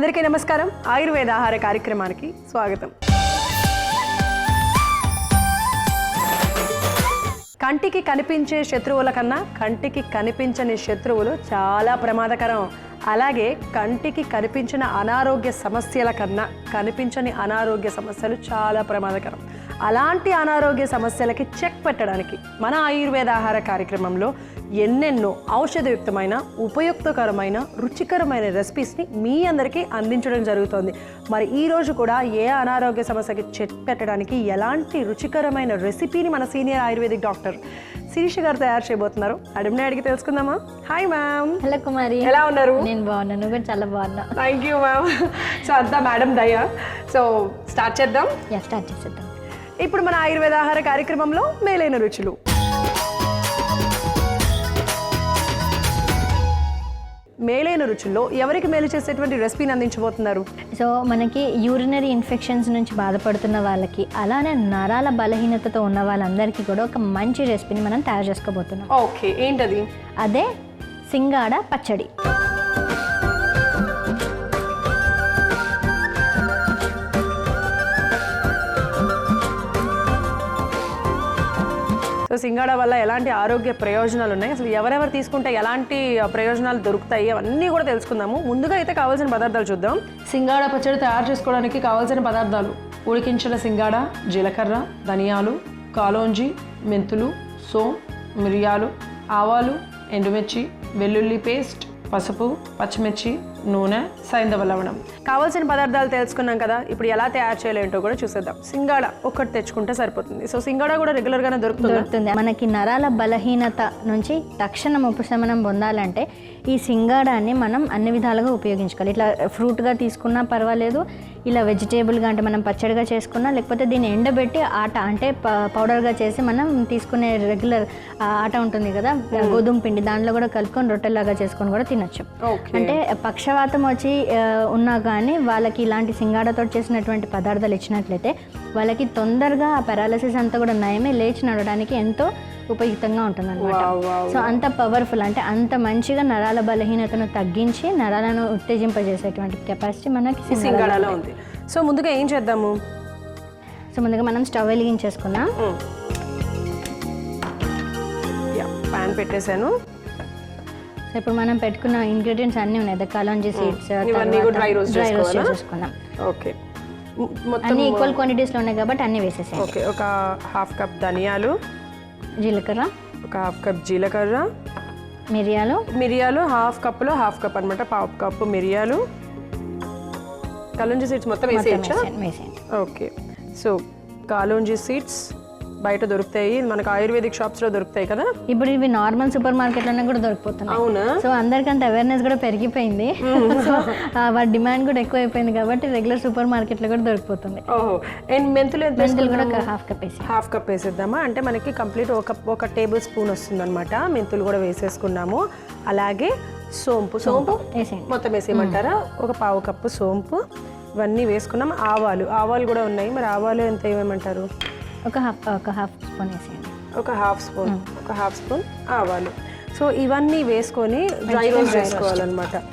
అందరికీ నమస్కారం. ఆయుర్వేద ఆహార కార్యక్రమానికి స్వాగతం. కంటికి కనిపించే శత్రువుల కన్నా కంటికి కనిపించని శత్రువులు చాలా ప్రమాదకరం. అలాగే కంటికి కనిపించిన అనారోగ్య సమస్యల కన్నా కనిపించని అనారోగ్య సమస్యలు చాలా ప్రమాదకరం. అలాంటి అనారోగ్య సమస్యలకి చెక్ పెట్టడానికి మన ఆయుర్వేద ఆహార కార్యక్రమంలో ఎన్నెన్నో ఔషధయుక్తమైన, ఉపయుక్తకరమైన, రుచికరమైన రెసిపీస్ని మీ అందరికీ అందించడం జరుగుతుంది. మరి ఈరోజు కూడా ఏ అనారోగ్య సమస్యకి చెక్ పెట్టడానికి ఎలాంటి రుచికరమైన రెసిపీని మన సీనియర్ ఆయుర్వేదిక్ డాక్టర్ శిరీష గారు తయారు చేయబోతున్నారు. అడిగిన అడిగి తెలుసుకుందామా? Hi ma'am. హలో కుమారి, ఎలా ఉన్నారు? నేను బాగున్నాను, నువ్వు కూడా చాలా బాగున్నా. Thank you ma'am. సో అంతా మేడం దయ. సో స్టార్ట్ చేద్దాం. స్టార్ట్ చేసేద్దాం. ఇప్పుడు మన ఆయుర్వేద ఆహార కార్యక్రమంలో మేలైన రుచులు. మేలైన రుచుల్లో ఎవరికి మేలు చేసేటువంటి రెసిపీని అందించబోతున్నారు? సో మనకి యూరినరీ ఇన్ఫెక్షన్స్ నుంచి బాధపడుతున్న వాళ్ళకి, అలానే నరాల బలహీనతతో ఉన్న వాళ్ళందరికీ కూడా ఒక మంచి రెసిపీని మనం తయారు చేసుకోబోతున్నాం. ఓకే, ఏంటది? అదే సింగాడ పచ్చడి. సో సింగాడ వల్ల ఎలాంటి ఆరోగ్య ప్రయోజనాలు ఉన్నాయి, అసలు ఎవరెవరు తీసుకుంటే ఎలాంటి ప్రయోజనాలు దొరుకుతాయి, అవన్నీ కూడా తెలుసుకుందాము. ముందుగా అయితే కావాల్సిన పదార్థాలు చూద్దాం. సింగాడ పచ్చడి తయారు చేసుకోవడానికి కావాల్సిన పదార్థాలు: ఉడికించిన సింగాడ, జీలకర్ర, ధనియాలు, కాలోంజి, మెంతులు, సోం, మిరియాలు, ఆవాలు, ఎండుమిర్చి, వెల్లుల్లి పేస్ట్, పసుపు, పచ్చిమిర్చి, నూనె, సైంధవ లవణం. కావాల్సిన పదార్థాలు తెలుసుకున్నాం కదా, ఇప్పుడు ఎలా తయారు చేయాలేంటో కూడా చూసేద్దాం. సింగాడ ఒక్కటి తెచ్చుకుంటే సరిపోతుంది. సో సింగాడ కూడా రెగ్యులర్గానే దొరుకుతుంది. మనకి నరాల బలహీనత నుంచి తక్షణం ఉపశమనం పొందాలంటే ఈ సింగాడాన్ని మనం అన్ని విధాలుగా ఉపయోగించుకోవాలి. ఇట్లా ఫ్రూట్గా తీసుకున్నా పర్వాలేదు, ఇలా వెజిటేబుల్గా అంటే మనం పచ్చడిగా చేసుకున్నా, లేకపోతే దీన్ని ఎండబెట్టి ఆట అంటే పౌడర్గా చేసి మనం తీసుకునే రెగ్యులర్ ఆట ఉంటుంది కదా, గోధుమ పిండి, దాంట్లో కూడా కలుపుకొని రొట్టెలాగా చేసుకొని కూడా తినచ్చు. అంటే పక్షవాతం వచ్చి ఉన్నా కానీ వాళ్ళకి ఇలాంటి సింగాడతో చేసినటువంటి పదార్థాలు ఇచ్చినట్లయితే వాళ్ళకి తొందరగా ఆ పారాలసిస్ అంతా కూడా నయమే, లేచి నడవడానికి ఎంతో ఉపయుక్తంగా ఉంటుంది అనమాట. సో అంత పవర్ఫుల్, అంటే అంత మంచిగా నరాల బలహీనతను తగ్గించి నరాలను ఉత్తేజింపజేసేటువంటి కెపాసిటీ మనకి సింగాడలో ఉంది. సో ముందుగా ఏం చేద్దాము? సో ముందుగా మనం స్టవ్ వెలిగించేసుకుందాం. ప్యాన్ పెట్టేశాను. సో ఇప్పుడు మనం పెట్టుకున్న ఇంగ్రీడియంట్స్ అన్నీ ఉన్నాయి. కాలోంజీ సీడ్స్ డ్రై రోస్ట్ చేసుకుందాం. ఓకే, అన్ని ఈక్వల్ క్వాంటిటీస్లో ఉన్నాయి కాబట్టి అన్నీ వేసేసాయి. ఓకే, ఒక హాఫ్ కప్ ధనియాలు, జీలకర్ర, ఒక హాఫ్ కప్ జీలకర్ర, మిరియాలు హాఫ్ కప్లో హాఫ్ కప్ అనమాట, పావు కప్పు మిరియాలు, కాలోంజీ సీడ్స్ మొత్తం వేసేయచ్చా? ఓకే, సో కాలోంజీ సీడ్స్ బయట దొరుకుతాయి, మనకు ఆయుర్వేదిక్ షాప్స్లో దొరుకుతాయి కదా. ఇప్పుడు ఇవి నార్మల్ సూపర్ మార్కెట్లోనే కూడా దొరికిపోతున్నాయి. అవునా? సో అందరికంత అవేర్నెస్ కూడా పెరిగిపోయింది. సో వాటి డిమాండ్ కూడా ఎక్కువ అయిపోయింది కాబట్టి రెగ్యులర్ సూపర్ మార్కెట్లో కూడా దొరికిపోతుంది. ఓహో, అండ్ మెంతులు కూడా హాఫ్ కప్ వేసేద్దామా? అంటే మనకి కంప్లీట్ ఒక టేబుల్ స్పూన్ వస్తుంది అనమాట. మెంతులు కూడా వేసేసుకున్నాము. అలాగే సోంపు మొత్తం వేసేయమంటారా? ఒక పావు కప్పు సోంపు, ఇవన్నీ వేసుకున్నాం. ఆవాలు కూడా ఉన్నాయి. మరి ఆవాలు ఎంత వేయమంటారు? ఒక హాఫ్ స్పూన్ వేసేయండి. ఒక హాఫ్ స్పూన్ ఆవాలు. సో ఇవన్నీ వేసుకొని డ్రై రోస్ట్ చేసుకోవాలన్నమాట.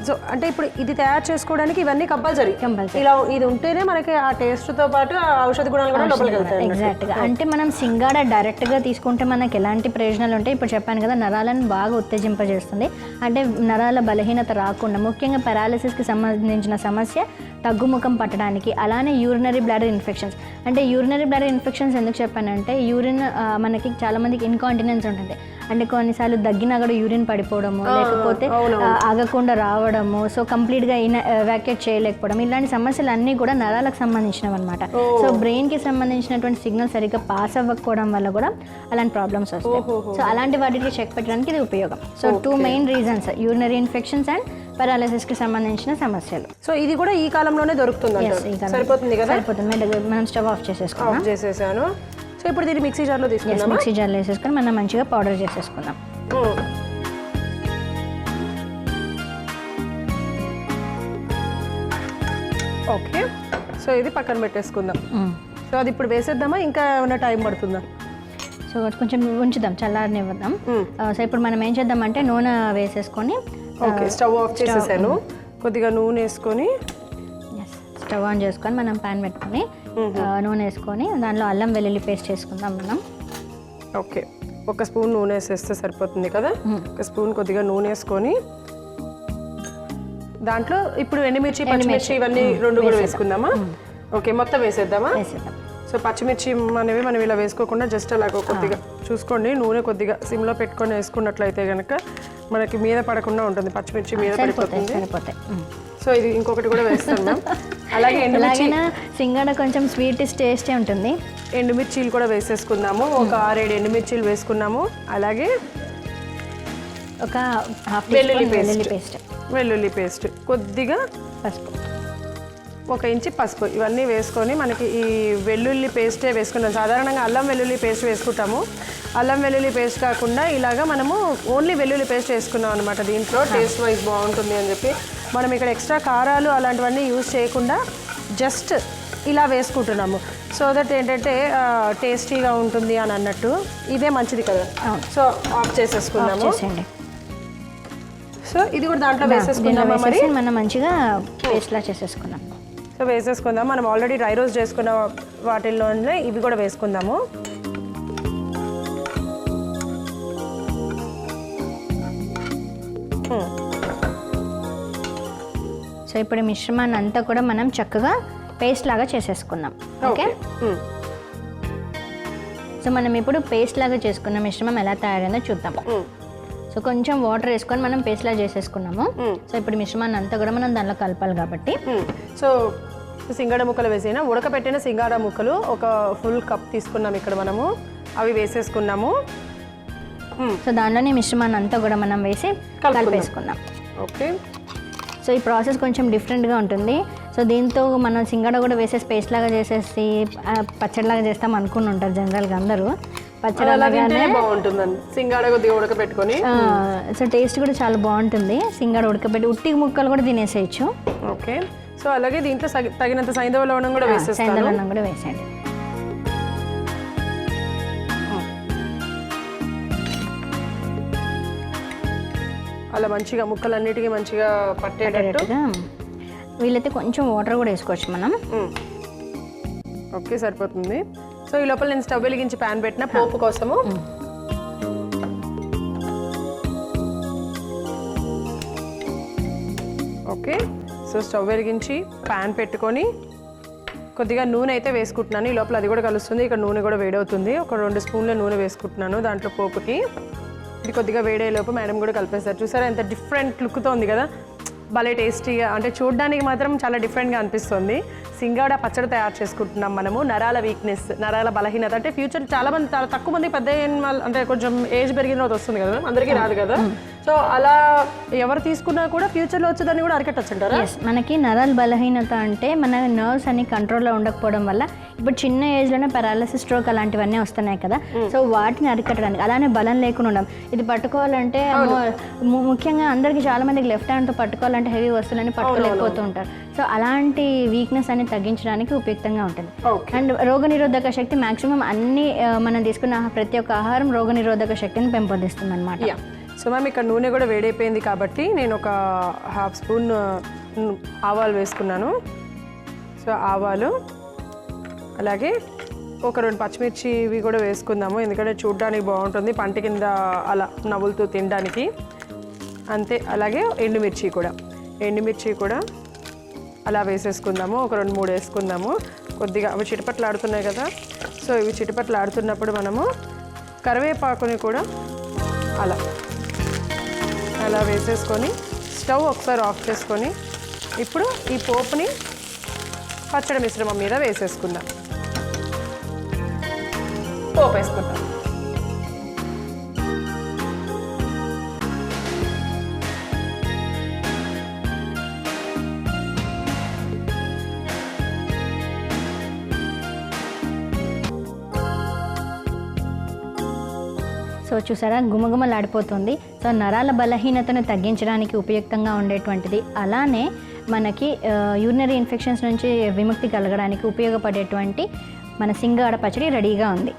సో అంటే ఇప్పుడు ఇది తయారు చేసుకోవడానికి ఇవన్నీ కంపల్సరీ. ఇలా ఇది ఉంటేనే మనకి ఆ టేస్ట్తో పాటు ఆ ఔషధ గుణాలు కూడా లోపలికి వెళ్తాయి. ఎగ్జాక్ట్గా. అంటే మనం సింగాడ డైరెక్ట్గా తీసుకుంటే మనకి ఎలాంటి ప్రయోజనాలు ఉంటాయి? ఇప్పుడు చెప్పాను కదా, నరాలను బాగా ఉత్తేజింపజేస్తుంది. అంటే నరాల బలహీనత రాకుండా, ముఖ్యంగా పారాలసిస్కి సంబంధించిన సమస్య తగ్గుముఖం పట్టడానికి, అలానే యూరినరీ బ్లాడర్ ఇన్ఫెక్షన్స్. అంటే యూరినరీ బ్లాడర్ ఇన్ఫెక్షన్స్ ఎందుకు చెప్పానంటే, యూరిన్ మనకి చాలామందికి ఇన్కాంటినెన్స్ ఉంటుంది. అంటే కొన్నిసార్లు దగ్గినా కూడా యూరిన్ పడిపోవడము, లేకపోతే ఆగకుండా రావడము, సో కంప్లీట్గా ఎవాక్యుయేట్ చేయలేకపోవడం, ఇలాంటి సమస్యలు అన్నీ కూడా నరాలకు సంబంధించినవి అనమాట. సో బ్రెయిన్కి సంబంధించినటువంటి సిగ్నల్ సరిగ్గా పాస్ అవ్వకపోవడం వల్ల కూడా అలాంటి ప్రాబ్లమ్స్ వస్తాయి. సో అలాంటి వాటికి చెక్ పెట్టడానికి ఇది ఉపయోగం. So 2 main reasons: urinary infections and పారాలసిస్కి సంబంధించిన సమస్యలు. సో ఇది కూడా ఈ కాలంలోనే దొరుకుతుంది. సరిపోతుంది కదా? సరిపోతుంది. మనం స్టవ్ ఆఫ్ చేసేసాను. సో ఇప్పుడు దీన్ని మిక్సీ జార్లో తీసుకుందాం. మిక్సీ జార్లో వేసేసుకొని మనం మంచిగా పౌడర్ చేసేసుకుందాం. ఓకే, సో ఇది పక్కన పెట్టేసుకుందాం. సో అది ఇప్పుడు వేసేద్దామా, ఇంకా ఏమైనా టైం పడుతుందా? సో కొంచెం ఉంచుదాం, చల్లారనివ్వద్దాం. సో ఇప్పుడు మనం ఏం చేద్దామంటే నూనె వేసేసుకొని ఓకే, స్టవ్ ఆఫ్ చేసేసాను. కొద్దిగా నూనె వేసుకొని స్టవ్ ఆన్ చేసుకొని మనం ప్యాన్ పెట్టుకొని నూనె వేసుకొని దాంట్లో అల్లం వెల్లుల్లి పేస్ట్ చేసుకుందాం మనం. ఓకే, 1 స్పూన్ నూనె వేసేస్తే సరిపోతుంది కదా. 1 స్పూన్ కొద్దిగా నూనె వేసుకొని దాంట్లో ఇప్పుడు ఎండుమిర్చి పచ్చిమిర్చి ఇవన్నీ 2 కూడా వేసుకుందామా? ఓకే, మొత్తం వేసేద్దామా? వేసేద్దాం. సో పచ్చిమిర్చి అనేవి మనం ఇలా వేసుకోకుండా జస్ట్ అలాగ కొద్దిగా చూసుకోండి, నూనె కొద్దిగా సిమ్లో పెట్టుకొని వేసుకున్నట్లయితే కనుక మనకి మీద పడకుండా ఉంటుంది, పచ్చిమిర్చి మీద పడిపోతుంది. సరిపోతాయి. సో ఇది ఇంకొకటి కూడా వేస్తాం మ్యామ్. అలాగే ఎండుమిర్చి సింగడ కొంచెం స్వీట్ టేస్టే ఉంటుంది. ఎండుమిర్చీలు కూడా వేసేసుకుందాము. ఒక 6-7 ఎండుమిర్చీలు వేసుకున్నాము. అలాగే ఒక హాఫ్ వెల్లుల్లి పేస్ట్, వెల్లుల్లి పేస్ట్, కొద్దిగా పసుపు, 1 ఇంచు పసుపు, ఇవన్నీ వేసుకొని మనకి ఈ వెల్లుల్లి పేస్టే వేసుకున్నాం. సాధారణంగా అల్లం వెల్లుల్లి పేస్ట్ వేసుకుంటాము. అల్లం వెల్లుల్లి పేస్ట్ కాకుండా ఇలాగా మనము ఓన్లీ వెల్లుల్లి పేస్ట్ వేసుకున్నాం అనమాట. దీంట్లో టేస్ట్ వైజ్ బాగుంటుంది అని చెప్పి మనం ఇక్కడ ఎక్స్ట్రా కారాలు అలాంటివన్నీ యూజ్ చేయకుండా జస్ట్ ఇలా వేసుకుంటున్నాము. సో దట్ ఏంటంటే టేస్టీగా ఉంటుంది అని అన్నట్టు. ఇదే మంచిది కదా. సో ఆఫ్ చేసేసుకుందాము. సో ఇది కూడా దాంట్లో వేసేసుకుందామా మరి? మనం మంచిగా పేస్ట్లా చేసేసుకున్నాం. సో వేసేసుకుందాం. మనం ఆల్రెడీ డ్రై రోస్ట్ చేసుకున్న వాటిల్లోనే ఇవి కూడా వేసుకుందాము. సో ఇప్పుడు మిశ్రమాన్ని అంతా కూడా మనం చక్కగా పేస్ట్ లాగా చేసేసుకున్నాం. ఓకే, సో మనం ఇప్పుడు పేస్ట్ లాగా చేసుకున్న మిశ్రమం ఎలా తయారైందో చూద్దాం. సో కొంచెం వాటర్ వేసుకొని మనం పేస్ట్ లాగా చేసేసుకున్నాము. సో ఇప్పుడు మిశ్రమాన్ని అంతా కూడా మనం దానిలో కలపాలి కాబట్టి సో సింగాడ ముక్కలు వేసిన ఉడకబెట్టిన సింగాడ ముక్కలు ఒక ఫుల్ కప్ తీసుకున్నాం ఇక్కడ మనము. అవి వేసేసుకున్నాము. సో దానిలోనే మిశ్రమాన్ని అంతా కూడా మనం వేసి కలిపేసుకున్నాం. ఓకే, సో ఈ ప్రాసెస్ కొంచెం డిఫరెంట్గా ఉంటుంది. సో దీంతో మనం సింగడ కూడా వేసేసి పేస్ట్ లాగా చేసేసి పచ్చడిలాగా చేస్తాం అనుకుని ఉంటారు జనరల్గా అందరూ. పచ్చడి అలాగే బాగుంటుందండి సింగాడ కొద్దిగా ఉడకబెట్టుకొని. సో టేస్ట్ కూడా చాలా బాగుంటుంది. సింగడ ఉడకబెట్టి ఉట్టి ముక్కలు కూడా తినేసేయచ్చు. ఓకే, సో అలాగే దీంట్లో తగినంత సైంధవ లవణం కూడా వేసేస్తాను. సైంధవ లవణం కూడా వేసేయండి. అలా మంచిగా ముక్కలన్నిటికీ మంచిగా పట్టేటట్టుగా. వీలైతే కొంచెం వాటర్ కూడా వేసుకోవచ్చు మనం. ఓకే, సరిపోతుంది. సో ఈ లోపల నేను స్టవ్ వెలిగించి ప్యాన్ పెట్టిన పోపు కోసము. ఓకే, సో స్టవ్ వెలిగించి ప్యాన్ పెట్టుకొని కొద్దిగా నూనె అయితే వేసుకుంటున్నాను. ఈ లోపల అది కూడా కలుస్తుంది. ఇక్కడ నూనె కూడా వేడవుతుంది. ఒక 2 స్పూన్ల నూనె వేసుకుంటున్నాను దాంట్లో పోపుకి. ఇది కొద్దిగా వేడేలోపు మేడం కూడా కలిపేస్తారు. చూసారా ఎంత డిఫరెంట్ లుక్తో ఉంది కదా, భలే టేస్టీగా. అంటే చూడడానికి మాత్రం చాలా డిఫరెంట్గా అనిపిస్తుంది. సింగాడ పచ్చడి తయారు చేసుకుంటున్నాం మనము. నరాల వీక్నెస్, నరాల బలహీనత, అంటే ఫ్యూచర్ చాలా తక్కువ మంది పెద్ద అంటే కొంచెం ఏజ్ పెరిగిన తర్వాత వస్తుంది కదా, అందరికీ రాదు కదా. సో అలా ఎవరు తీసుకున్నా కూడా ఫ్యూచర్లో వచ్చేదాన్ని కూడా అరికట్టచ్చు అంటారా? మనకి నరాల బలహీనత అంటే మన నర్వ్స్ అన్ని కంట్రోల్లో ఉండకపోవడం వల్ల ఇప్పుడు చిన్న ఏజ్లోనే పారాలిసిస్, స్ట్రోక్ అలాంటివన్నీ వస్తున్నాయి కదా. సో వాటిని అరికట్టడానికి, అలానే బలం లేకుండా ఉండడం. ఇది పట్టుకోవాలంటే ముఖ్యంగా అందరికి చాలా మందికి లెఫ్ట్ హ్యాండ్తో పట్టుకోవాలంటే హెవీ వస్తువులని పట్టుకోలేకపోతూ ఉంటారు. సో అలాంటి వీక్నెస్ అని తగ్గించడానికి ఉపయుక్తంగా ఉంటుంది. అండ్ రోగనిరోధక శక్తి మ్యాక్సిమం అన్ని మనం తీసుకున్న ప్రతి ఒక్క ఆహారం రోగనిరోధక శక్తిని పెంపొందిస్తుంది అనమాట. సో మ్యామ్ ఇక్కడ నూనె కూడా వేడైపోయింది కాబట్టి నేను ఒక 1/2 స్పూన్ ఆవాలు వేసుకున్నాను. సో ఆవాలు, అలాగే ఒక 2 పచ్చిమిర్చి ఇవి కూడా వేసుకుందాము, ఎందుకంటే చూడడానికి బాగుంటుంది పంట కింద అలా నవ్వులుతూ తినడానికి. అంతే, అలాగే ఎండుమిర్చి కూడా అలా వేసేసుకుందాము. ఒక 2-3 వేసుకుందాము. కొద్దిగా అవి చిటపట్లు ఆడుతున్నాయి కదా. సో ఇవి చిటపట్లు ఆడుతున్నప్పుడు మనము కరివేపాకుని కూడా అలా వేసేసుకొని స్టవ్ ఒకసారి ఆఫ్ చేసుకొని ఇప్పుడు ఈ పోపుని పచ్చడి మిశ్రమం మీద వేసేసుకుందాం. పోపు వేసుకుందాం. సో చూసారా, గుమగుమలాడిపోతుంది. సో నరాల బలహీనతను తగ్గించడానికి ఉపయుక్తంగా ఉండేటువంటిది, అలానే మనకి యూరినరీ ఇన్ఫెక్షన్స్ నుంచి విముక్తి కలగడానికి ఉపయోగపడేటువంటి మన సింగాడ పచ్చడి రెడీగా ఉంది.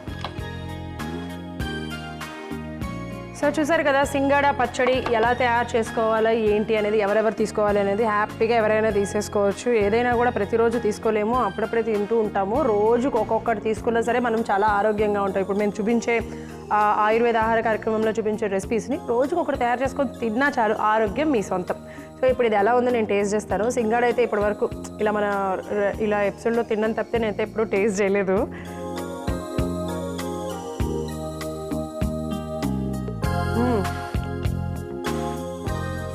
సో సో చూసారు కదా సింగాడ పచ్చడి ఎలా తయారు చేసుకోవాలి ఏంటి అనేది, ఎవరెవరు తీసుకోవాలి అనేది హ్యాపీగా ఎవరైనా తీసేసుకోవచ్చు. ఏదైనా కూడా ప్రతిరోజు తీసుకోలేము, అప్పుడప్పుడే తింటూ ఉంటాము. రోజుకు ఒక్కొక్కటి తీసుకున్నా సరే మనం చాలా ఆరోగ్యంగా ఉంటాం. ఇప్పుడు మేము చూపించే ఆయుర్వేద ఆహార కార్యక్రమంలో చూపించే రెసిపీస్ని రోజుకు ఒకటి తయారు చేసుకొని తిన్నా చాలు, ఆరోగ్యం మీ సొంతం. సో ఇప్పుడు ఇది ఎలా ఉందో నేను టేస్ట్ చేస్తాను. సింగాడ అయితే ఇప్పటి వరకు ఇలా ఎపిసోడ్లో తిన్నాను తప్పితే నేనైతే ఎప్పుడూ టేస్ట్ చేయలేదు.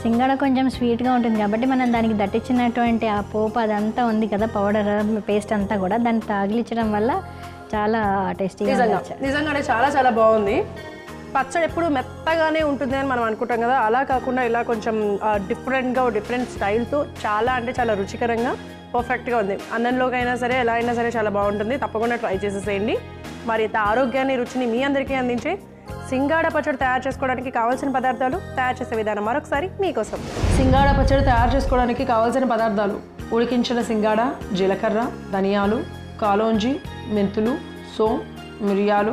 సింగాడ కొంచెం స్వీట్గా ఉంటుంది కాబట్టి మనం దానికి దట్టించినటువంటి ఆ పోపు అదంతా ఉంది కదా, పౌడర్ పేస్ట్ అంతా కూడా దాన్ని తగిలించడం వల్ల చాలా టేస్టీగా నిజంగానే చాలా చాలా బాగుంది. పచ్చడి ఎప్పుడు మెత్తగానే ఉంటుంది అని మనం అనుకుంటాం కదా, అలా కాకుండా ఇలా కొంచెం డిఫరెంట్ స్టైల్తో చాలా అంటే చాలా రుచికరంగా పర్ఫెక్ట్గా ఉంది. అన్నంలోకైనా సరే ఎలా అయినా సరే చాలా బాగుంటుంది. తప్పకుండా ట్రై చేసేసేయండి. మరి ఇంత ఆరోగ్యాన్ని రుచిని మీ అందరికీ అందించే సింగాడ పచ్చడి తయారు చేసుకోవడానికి కావాల్సిన పదార్థాలు, తయారు చేసే విధానం మరొకసారి మీకోసం. సింగాడ పచ్చడి తయారు చేసుకోవడానికి కావాల్సిన పదార్థాలు: ఉడికించిన సింగాడ, జీలకర్ర, ధనియాలు, కాలోంజి, మెంతులు, సోం, మిరియాలు,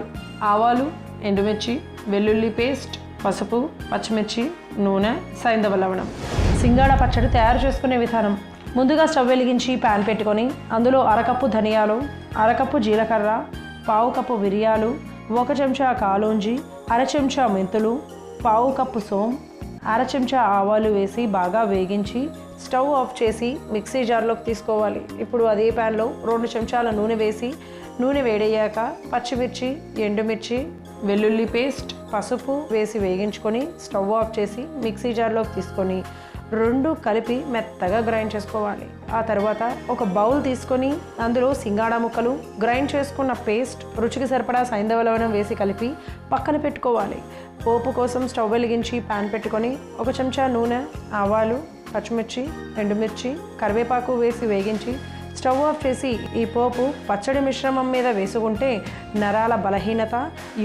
ఆవాలు, ఎండుమిర్చి, వెల్లుల్లి పేస్ట్, పసుపు, పచ్చిమిర్చి, నూనె, సైంధవ లవణం. సింగాడ పచ్చడి తయారు చేసుకునే విధానం: ముందుగా స్టవ్ వెలిగించి ప్యాన్ పెట్టుకొని అందులో అరకప్పు ధనియాలు, అరకప్పు జీలకర్ర, పావు కప్పు మిరియాలు, 1 చెంచా కాలోంజి, అర చెంచా మెంతులు, పావు కప్పు సోం, అర చెంచా ఆవాలు వేసి బాగా వేగించి స్టవ్ ఆఫ్ చేసి మిక్సీ జార్లోకి తీసుకోవాలి. ఇప్పుడు అదే ప్యాన్లో 2 చెంచాల నూనె వేసి నూనె వేడయ్యాక పచ్చిమిర్చి, ఎండుమిర్చి, వెల్లుల్లి పేస్ట్, పసుపు వేసి వేగించుకొని స్టవ్ ఆఫ్ చేసి మిక్సీ జార్లోకి తీసుకొని 2 కలిపి మెత్తగా గ్రైండ్ చేసుకోవాలి. ఆ తర్వాత ఒక బౌల్ తీసుకొని అందులో సింగాడ ముక్కలు, గ్రైండ్ చేసుకున్న పేస్ట్, రుచికి సరిపడా సైంధవ లవణం వేసి కలిపి పక్కన పెట్టుకోవాలి. పోపు కోసం స్టవ్ వెలిగించి ప్యాన్ పెట్టుకొని 1 చెంచా నూనె, ఆవాలు, పచ్చిమిర్చి, ఎండుమిర్చి, కరివేపాకు వేసి వేగించి స్టవ్ ఆఫ్ చేసి ఈ పోపు పచ్చడి మిశ్రమం మీద వేసుకుంటే నరాల బలహీనత,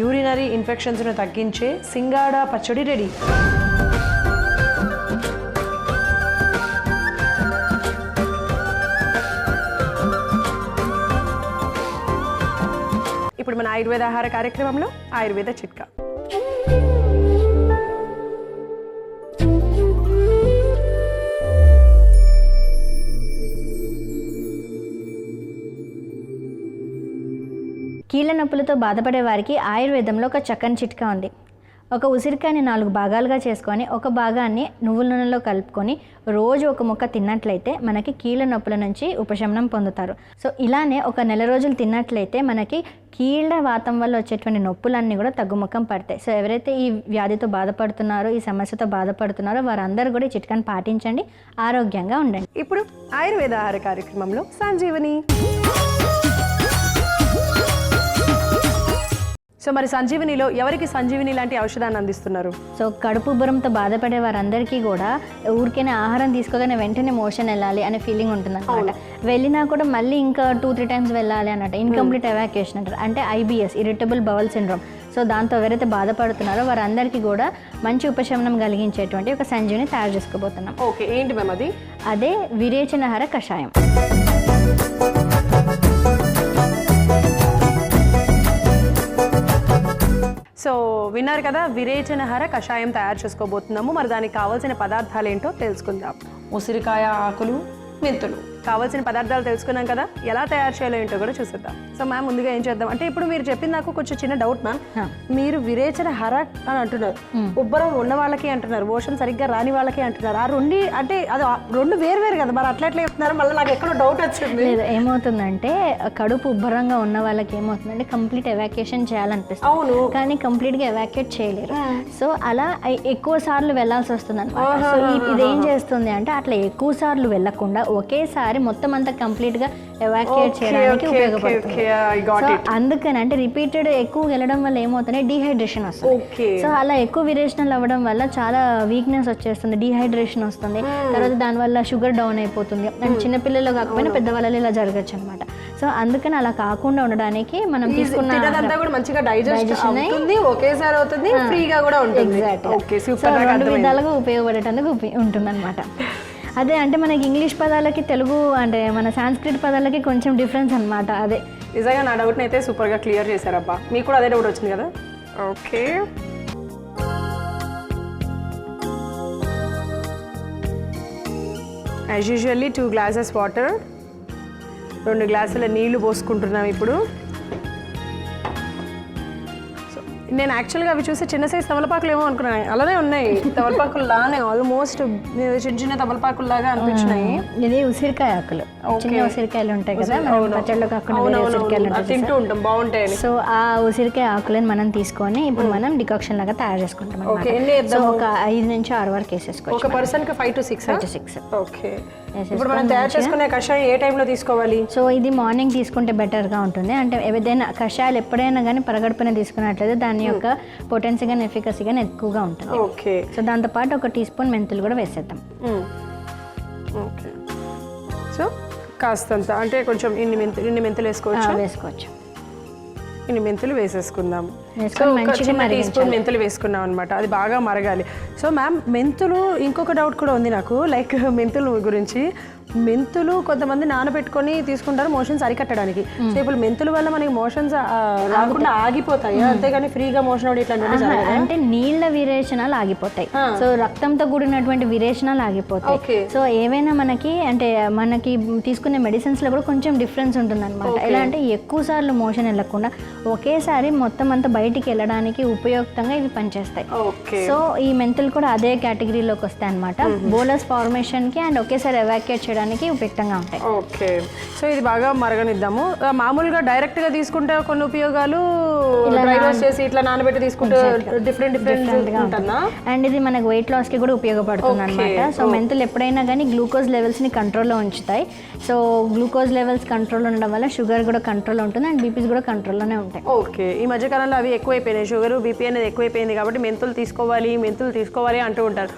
యూరినరీ ఇన్ఫెక్షన్స్ను తగ్గించే సింగాడ పచ్చడి రెడీ. ఇప్పుడు మన ఆయుర్వేద ఆహార కార్యక్రమంలో ఆయుర్వేద చిట్కా. కీళ్ళ నొప్పులతో బాధపడే వారికి ఆయుర్వేదంలో ఒక చక్కని చిట్కా ఉంది. ఒక ఉసిరికాయని 4 భాగాలుగా చేసుకొని ఒక భాగాన్ని నువ్వుల నూనెలో కలుపుకొని రోజు ఒక ముక్క తిన్నట్లయితే మనకి కీళ్ళ నొప్పుల నుంచి ఉపశమనం పొందుతారు. సో ఇలానే ఒక నెల రోజులు తిన్నట్లయితే మనకి కీళ్ళ వాతం వల్ల వచ్చేటువంటి నొప్పులన్నీ కూడా తగ్గుముఖం పడతాయి. సో ఎవరైతే ఈ వ్యాధితో బాధపడుతున్నారో, ఈ సమస్యతో బాధపడుతున్నారో వారందరూ కూడా ఈ చిట్కాని పాటించండి, ఆరోగ్యంగా ఉండండి. ఇప్పుడు ఆయుర్వేద ఆహార కార్యక్రమంలో సంజీవని. సో మరి సంజీవనిలో ఎవరికి సంజీవని లాంటి ఔషధాన్ని అందిస్తున్నారు? సో కడుపు ఉబ్బరంతో బాధపడే వారందరికీ కూడా ఊరికైనా ఆహారం తీసుకోగానే వెంటనే మోషన్ వెళ్ళాలి అనే ఫీలింగ్ ఉంటుంది అనమాట. వెళ్ళినా కూడా మళ్ళీ ఇంకా 2-3 టైమ్స్ వెళ్ళాలి అన్నట్టు ఇన్కంప్లీట్ ఎవాక్యుయేషన్ అంటారు. అంటే IBS, irritable bowel syndrome. So దాంతో ఎవరైతే బాధపడుతున్నారో వారందరికీ కూడా మంచి ఉపశమనం కలిగించేటువంటి ఒక సంజీవని తయారు చేసుకోబోతున్నాం. ఓకే, ఏంటి మ్యామ్ అది? అదే విరేచనహర కషాయం. సో విన్నారు కదా, విరేచనహర కషాయం తయారు చేసుకోబోతున్నాము. మరి దానికి కావాల్సిన పదార్థాలు ఏంటో తెలుసుకుందాం. ఉసిరికాయ ఆకులు, మెంతులు. కావాల్సిన పదార్థాలు తెలుసుకున్నాం కదా, ఎలా తయారు చేయాలో ఏంటో కూడా చూసేద్దాం. సో మ్యామ్ ముందుగా ఏం చేద్దాం అంటే, ఇప్పుడు మీరు చెప్పింది నాకు కొంచెం చిన్న డౌట్ మ్యామ్. మీరు విరేచనహర అని అంటున్నారు, ఉబ్బరం ఉన్న వాళ్ళకి అంటున్నారు, మోషన్ సరిగ్గా రాని వాళ్ళకి అంటున్నారు. ఆ అంటే అది 2 వేరు కదా, మరి అట్లా చెప్తున్నారు? మళ్ళీ నాకు ఎక్కడో డౌట్ వచ్చింది. లేదు, ఏమవుతుందంటే కడుపు ఉబ్బరంగా ఉన్న వాళ్ళకి ఏమవుతుందంటే కంప్లీట్ ఎవాక్యుయేషన్ చేయాలనిపిస్తుంది. అవును, కానీ కంప్లీట్గా ఎవాక్యుయేట్ చేయలేరు. సో అలా ఎక్కువ సార్లు వెళ్ళాల్సి వస్తుంది అనమాట. సో ఇదేం చేస్తుంది అంటే అట్లా ఎక్కువ సార్లు వెళ్ళకుండా ఒకేసారి మొత్తం అంతా కంప్లీట్ గా ఎవాక్యుయేట్ చేయడానికి ఉపయోగపడుతుంది. సో అందుకని అంటే రిపీటెడ్ ఎక్కువ వెళ్ళడం వల్ల ఏమవుతుంది, డీహైడ్రేషన్ వస్తుంది. సో అలా ఎక్కువ విరేచనలు అవ్వడం వల్ల చాలా వీక్నెస్ వచ్చేస్తుంది, డీహైడ్రేషన్ వస్తుంది. తర్వాత దానివల్ల షుగర్ డౌన్ అయిపోతుంది. అండ్ చిన్నపిల్లలు కాకపోయినా పెద్దవాళ్ళలో ఇలా జరగచ్చు అనమాట. సో అందుకని అలా కాకుండా ఉండడానికి మనం తీసుకున్న విధాలుగా ఉపయోగపడేటందుకు ఉంటుంది అనమాట. అదే అంటే మనకి ఇంగ్లీష్ పదాలకి తెలుగు అంటే మన సాంస్క్రిట్ పదాలకి కొంచెం డిఫరెన్స్ అనమాట. అదే నిజంగా నా డౌట్ని అయితే సూపర్గా క్లియర్ చేశారబ్బా. మీకు కూడా అదే డౌట్ వచ్చింది కదా? Okay, as usually 2 glasses water, 2 గ్లాసుల నీళ్లు పోసుకుంటున్నాం ఇప్పుడు. నేను యాక్చువల్గా అవి చూసి చిన్న సైజ్ తమలపాకులు ఏమో అనుకున్నాను, అలానే ఉన్నాయి తమలపాకులు లానే, ఆల్మోస్ట్ చిన్న చిన్న తమలపాకులు లాగా అనిపించినాయి. ఇది ఉసిరికాయ ఆకులు, చిన్న ఉసిరికాయలు ఉంటాయి కదా మనం పచ్చళ్ళు కాకుండా ఉసిరికాయలు తింటూ ఉంటాం, బాగుంటాయి. సో ఆ ఉసిరికాయ ఆకులను మనం తీసుకొని ఇప్పుడు మనం డికాక్షన్ లాగా తయారు చేసుకుంటాం. సో ఒక 5 నుంచి 6 వరకు వేసేసుకోవచ్చు. ఒక పర్సన్ కి 5 to 6. ఓకే, ఇప్పుడు మనం తయారు చేసుకునే కషాయం ఏ టైంలో తీసుకోవాలి? సో ఇది మార్నింగ్ తీసుకుంటే బెటర్గా ఉంటుంది. అంటే ఏదైనా కషాయాలు ఎప్పుడైనా కానీ పరగడుపున తీసుకున్నట్లయితే దాని యొక్క పొటెన్సీ కానీ ఎఫికసీ కానీ ఎక్కువగా ఉంటుంది. ఓకే, సో దాంతోపాటు ఒక టీ స్పూన్ మెంతులు కూడా వేసేద్దాం. ఓకే, సో కాస్తంత అంటే కొంచెం ఇన్ని మెంతులు వేసుకోవచ్చు. ఇన్ని మెంతులు వేసేసుకుందాం. సో చిన్న టీ స్పూన్ మెంతులు వేసుకున్నాం అనమాట, అది బాగా మరగాలి. సో మ్యామ్, మెంతులు ఇంకొక డౌట్ కూడా ఉంది నాకు, లైక్ మెంతులు గురించి. మెంతులు కొంతమంది నానబెట్టుకొని తీసుకుంటారు మోషన్స్ అరికట్టడానికి. సో ఇప్పుడు మెంతుల వల్ల మనకి మోషన్స్ రాకుండా ఆగిపోతాయి, అంతేగాని ఫ్రీగా మోషన్ అవడం ఇట్లాంటివి అంటే నీళ్ళ విరేచనాలు ఆగిపోతాయి. సో రక్తంతో కూడినటువంటి విరేచనాలు ఆగిపోతాయి. సో ఏవైనా మనకి తీసుకునే మెడిసిన్స్ లో కూడా కొంచెం డిఫరెన్స్ ఉంటుంది అనమాట. ఎలా అంటే ఎక్కువ సార్లు మోషన్ వెళ్ళకుండా ఒకేసారి మొత్తం అంతా బయటికి వెళ్ళడానికి ఉపయుక్తంగా ఇవి పనిచేస్తాయి. సో ఈ మెంతులు కూడా అదే కేటగిరీలోకి వస్తాయి అనమాట. బోలస్ ఫార్మేషన్ కి అండ్ ఒకేసారి ఎవాక్యుయేట్ చేయడానికి ఉపయుక్తంగా ఉంటాయి. ఓకే, సో ఇది బాగా మరగనిద్దాము. మామూలుగా డైరెక్ట్ గా తీసుకుంటే కొన్ని ఉపయోగాలు, డ్రై రోస్ట్ చేసి ఇట్లా నానబెట్టి తీసుకుంటే డిఫరెంట్ గా ఉంటుందా? అండ్ ఇది మనకు వెయిట్ లాస్ కి కూడా ఉపయోగపడుతుంది అనమాట. సో మెంతులు ఎప్పుడైనా కానీ గ్లూకోజ్ లెవెల్స్ ని కంట్రోల్లో ఉంచుతాయి. సో గ్లూకోజ్ లెవెల్స్ కంట్రోల్ ఉండడం వల్ల షుగర్ కూడా కంట్రోల్ ఉంటుంది అండ్ బీపీస్ కూడా కంట్రోల్లోనే ఉంటాయి. ఓకే, ఈ మధ్యకాలంలో అవి ఎక్కువైపోయినాయి, షుగర్ బీపీ అనేది ఎక్కువైపోయింది కాబట్టి మెంతులు తీసుకోవాలి అంటూ ఉంటారు.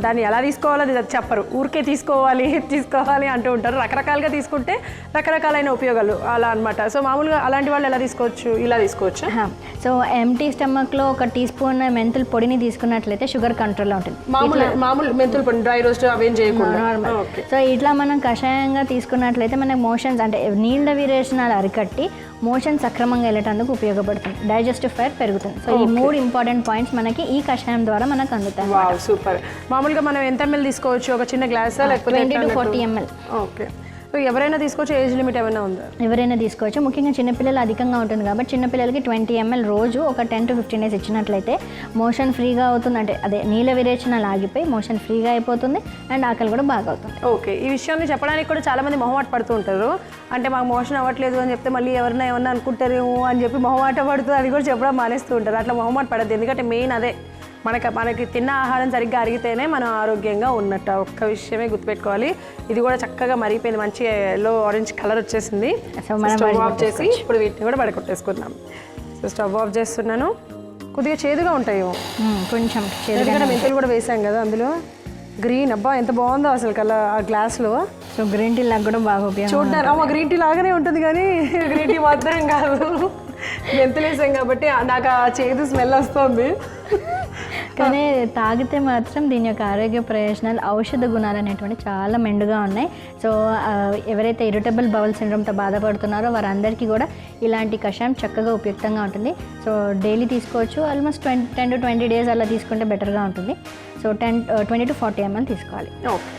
దాన్ని ఎలా తీసుకోవాలో అది చెప్పరు, ఊరికే తీసుకోవాలి అంటూ ఉంటారు. రకరకాలుగా తీసుకుంటే రకరకాలైన ఉపయోగాలు అలా అనమాట. సో మామూలుగా అలాంటి వాళ్ళు ఎలా తీసుకోవచ్చు? ఇలా తీసుకోవచ్చు. సో ఎంటీ స్టమక్లో ఒక టీ స్పూన్ మెంతుల పొడిని తీసుకున్నట్లయితే షుగర్ కంట్రోల్లో ఉంటుంది. మామూలు మెంతుల పొడి, డ్రై రోస్ట్ అవేం చేయకుండా. సో ఇట్లా మనం కషాయంగా తీసుకున్నట్లయితే మనకు మోషన్స్ అంటే నీళ్ళ విరేచనాలు అరికట్టి మోషన్ సక్రమంగా వెళ్ళేటందుకు ఉపయోగపడుతుంది. డైజెస్టివ్ ఫైర్ పెరుగుతుంది. సో ఈ 3 ఇంపార్టెంట్ పాయింట్స్ మనకి ఈ కషాయం ద్వారా మనకు అందుతాయి. సూపర్. మామూలుగా మనం ఎంత ఎంఎల్ తీసుకోవచ్చు? ఒక చిన్న గ్లాసా లేకపోతే 20 to 40 ml? ఓకే, ఎవరైనా తీసుకోవచ్చు? ఏజ్ లిమిట్ ఏమైనా ఉందా? ఎవరైనా తీసుకోవచ్చు. ముఖ్యంగా చిన్నపిల్లలు అధికంగా ఉంటుంది కాబట్టి చిన్నపిల్లలకి 20 ml రోజు ఒక 10 to 15 days ఇచ్చినట్లయితే మోషన్ ఫ్రీగా అవుతుంది. అంటే అదే నీళ్ళ విరేచనాలు ఆగిపోయి మోషన్ ఫ్రీగా అయిపోతుంది అండ్ ఆకలి కూడా బాగా అవుతుంది. ఓకే, ఈ విషయాన్ని చెప్పడానికి కూడా చాలా మంది మొహమాట పడుతూ ఉంటారు. అంటే మాకు మోషన్ అవ్వట్లేదు అని చెప్తే మళ్ళీ ఏమన్నా అనుకుంటారేమో అని చెప్పి మొహమాట పడుతుంది, అది కూడా చెప్పడం మానేస్తూ ఉంటారు. అట్లా మొహమాట పడద్దు, ఎందుకంటే మెయిన్ అదే మనకి తిన్న ఆహారం సరిగ్గా అరిగితేనే మనం ఆరోగ్యంగా ఉన్నట్టు. ఒక్క విషయమే గుర్తుపెట్టుకోవాలి. ఇది కూడా చక్కగా మరిగిపోయింది, మంచి ఎల్లో ఆరెంజ్ కలర్ వచ్చేసింది. స్టవ్ ఆఫ్ చేసి ఇప్పుడు వీటిని కూడా వడకొట్టేసుకుందాం. సో స్టవ్ ఆఫ్ చేస్తున్నాను. కొద్దిగా చేదుగా ఉంటాయేమో కొంచెం, ఎందుకంటే మెంతులు కూడా వేసాం కదా అందులో. గ్రీన్, అబ్బా ఎంత బాగుందో అసలు కలర్ ఆ గ్లాస్లో. సో గ్రీన్ టీ లాగా కూడా బాగా ఉపయోగం చూడడానికి. గ్రీన్ టీ లాగానే ఉంటుంది కానీ గ్రీన్ టీ మాత్రం కాదు, మెంతులు వేసాం కాబట్టి నాకు ఆ చేదు స్మెల్ వస్తుంది. కానీ తాగితే మాత్రం దీని యొక్క ఆరోగ్య ప్రయోజనాలు, ఔషధ గుణాలు అనేటువంటి చాలా మెండుగా ఉన్నాయి. సో ఎవరైతే ఇరిటబుల్ బౌల్ సిండ్రోమ్తో బాధపడుతున్నారో వారందరికీ కూడా ఇలాంటి కషాయం చక్కగా ఉపయుక్తంగా ఉంటుంది. సో డైలీ తీసుకోవచ్చు. ఆల్మోస్ట్ 10 to 20 days అలా తీసుకుంటే బెటర్గా ఉంటుంది. సో 20 to 40 ml తీసుకోవాలి. ఓకే,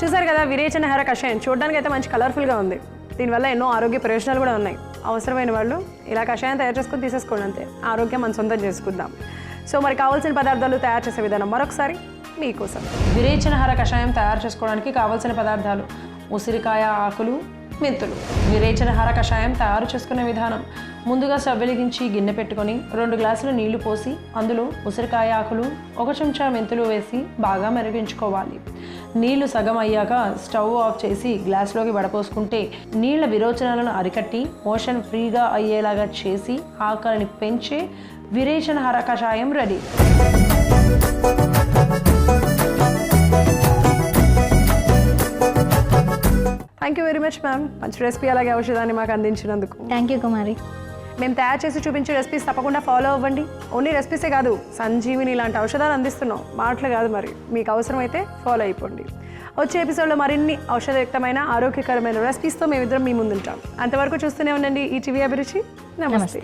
చూసారు కదా విరేచనహార కషాయం. చూడడానికి అయితే మంచి కలర్ఫుల్గా ఉంది. దీనివల్ల ఎన్నో ఆరోగ్య ప్రయోజనాలు కూడా ఉన్నాయి. అవసరమైన వాళ్ళు ఇలా కషాయం తయారు చేసుకొని తీసేసుకోండి, అంతే. ఆరోగ్యం మనం సొంతం చేసుకుందాం. సో మరి కావాల్సిన పదార్థాలు తయారు చేసే విధానం మరొకసారి మీకోసం. విరేచనహార కషాయం తయారు చేసుకోవడానికి కావాల్సిన పదార్థాలు: ఉసిరికాయ ఆకులు, మెంతులు. విరేచనహార కషాయం తయారు చేసుకునే విధానం: ముందుగా స్టవ్ వెలిగించి గిన్నె పెట్టుకొని 2 గ్లాసుల నీళ్లు పోసి అందులో ఉసిరికాయ ఆకులు, 1 చెంచా మెంతులు వేసి బాగా మరిగించుకోవాలి. నీళ్లు సగం అయ్యాక స్టవ్ ఆఫ్ చేసి గ్లాసులోకి వడపోసుకుంటే నీళ్ల విరోచనాలను అరికట్టి మోషన్ ఫ్రీగా అయ్యేలాగా చేసి ఆకలిని పెంచే విరేచనహార కషాయం ready. Thank you very much ma'am. మంచి రెసిపీ అలాగే ఔషధాన్ని మాకు అందించినందుకు. థ్యాంక్ యూ కుమారి. మేము తయారు చేసి చూపించే రెసిపీస్ తప్పకుండా ఫాలో అవ్వండి. ఓన్లీ రెసిపీసే కాదు, సంజీవిని ఇలాంటి ఔషధాలు అందిస్తున్నాం, మాటలు కాదు. మరి మీకు అవసరమైతే ఫాలో అయిపోండి. వచ్చే ఎపిసోడ్లో మరిన్ని ఔషధయుక్తమైన ఆరోగ్యకరమైన రెసిపీస్తో మేమిద్దరం మీ ముందుంటాం. అంతవరకు చూస్తూనే ఉండండి ఈటీవీ అభిరుచి. నమస్తే.